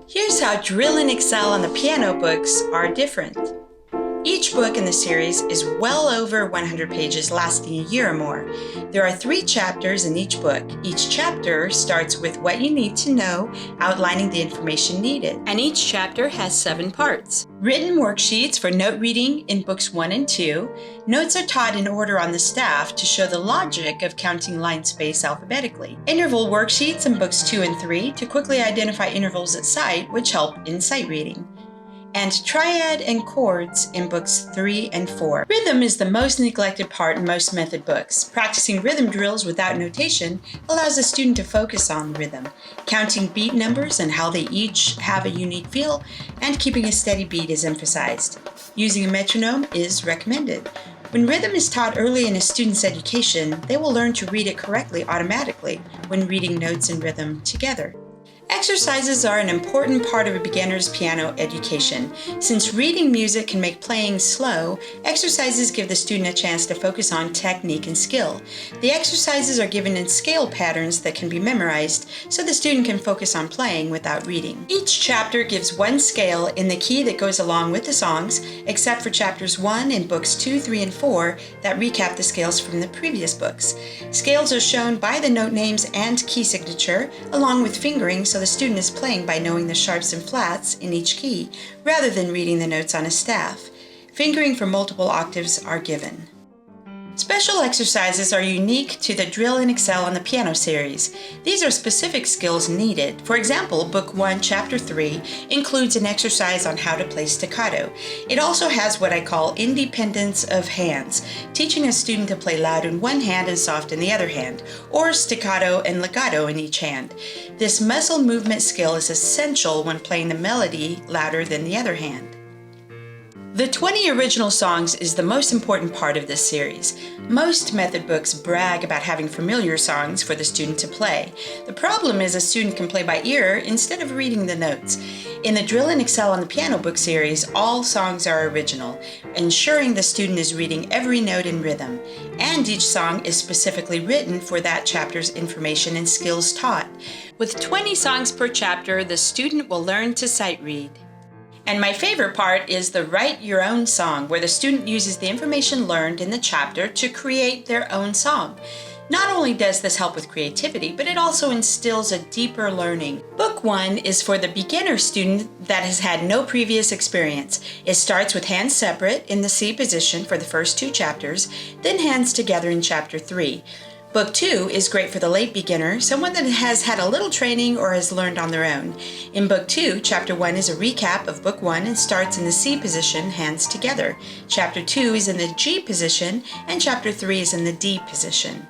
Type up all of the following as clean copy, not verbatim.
Here's how Drill and Excel on the piano books are different. Each book in the series is well over 100 pages, lasting a year or more. There are 3 chapters in each book. Each chapter starts with what you need to know, outlining the information needed. And each chapter has 7 parts. Written worksheets for note reading in books 1 and 2. Notes are taught in order on the staff to show the logic of counting line space alphabetically. Interval worksheets in books 2 and 3 to quickly identify intervals at sight, which help in sight reading. And triad and chords in books 3 and 4. Rhythm is the most neglected part in most method books. Practicing rhythm drills without notation allows a student to focus on rhythm, counting beat numbers and how they each have a unique feel, and keeping a steady beat is emphasized. Using a metronome is recommended. When rhythm is taught early in a student's education, they will learn to read it correctly automatically when reading notes and rhythm together. Exercises are an important part of a beginner's piano education. Since reading music can make playing slow, exercises give the student a chance to focus on technique and skill. The exercises are given in scale patterns that can be memorized, so the student can focus on playing without reading. Each chapter gives one scale in the key that goes along with the songs, except for chapters 1 in books 2, 3, and 4 that recap the scales from the previous books. Scales are shown by the note names and key signature, along with fingering, so the student is playing by knowing the sharps and flats in each key, rather than reading the notes on a staff. Fingering for multiple octaves are given. Special exercises are unique to the Drill and Excel on the piano series. These are specific skills needed. For example, Book 1, Chapter 3 includes an exercise on how to play staccato. It also has what I call independence of hands, teaching a student to play loud in one hand and soft in the other hand, or staccato and legato in each hand. This muscle movement skill is essential when playing the melody louder than the other hand. The 20 original songs is the most important part of this series. Most method books brag about having familiar songs for the student to play. The problem is a student can play by ear instead of reading the notes. In the Drill and Excel on the Piano book series, all songs are original, ensuring the student is reading every note in rhythm. And each song is specifically written for that chapter's information and skills taught. With 20 songs per chapter, the student will learn to sight read. And my favorite part is the Write Your Own Song, where the student uses the information learned in the chapter to create their own song. Not only does this help with creativity, but it also instills a deeper learning. Book 1 is for the beginner student that has had no previous experience. It starts with hands separate in the C position for the first 2 chapters, then hands together in chapter 3. Book 2 is great for the late beginner, someone that has had a little training or has learned on their own. In Book 2, Chapter 1 is a recap of Book 1 and starts in the C position, hands together. Chapter 2 is in the G position, and Chapter 3 is in the D position.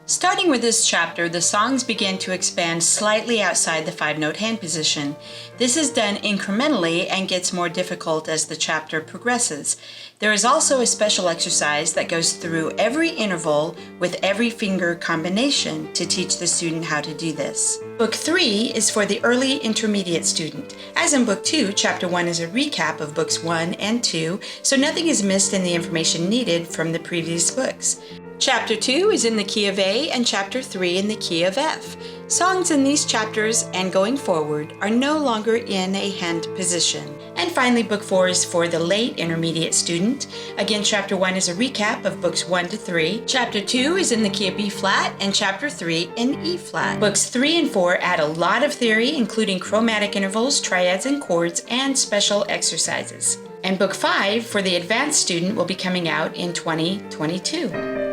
Starting with this chapter, the songs begin to expand slightly outside the 5-note hand position. This is done incrementally and gets more difficult as the chapter progresses. There is also a special exercise that goes through every interval with every finger combination to teach the student how to do this. Book 3 is for the early intermediate student. As in Book 2, Chapter 1 is a recap of Books 1 and 2, so nothing is missed in the information needed from the previous books. Chapter 2 is in the key of A and Chapter 3 in the key of F. Songs in these chapters and going forward are no longer in a hand position. And finally, Book 4 is for the late intermediate student. Again, Chapter 1 is a recap of Books 1 to 3. Chapter 2 is in the key of B flat and Chapter 3 in E flat. Books 3 and 4 add a lot of theory, including chromatic intervals, triads and chords, and special exercises. And Book 5 for the advanced student will be coming out in 2022.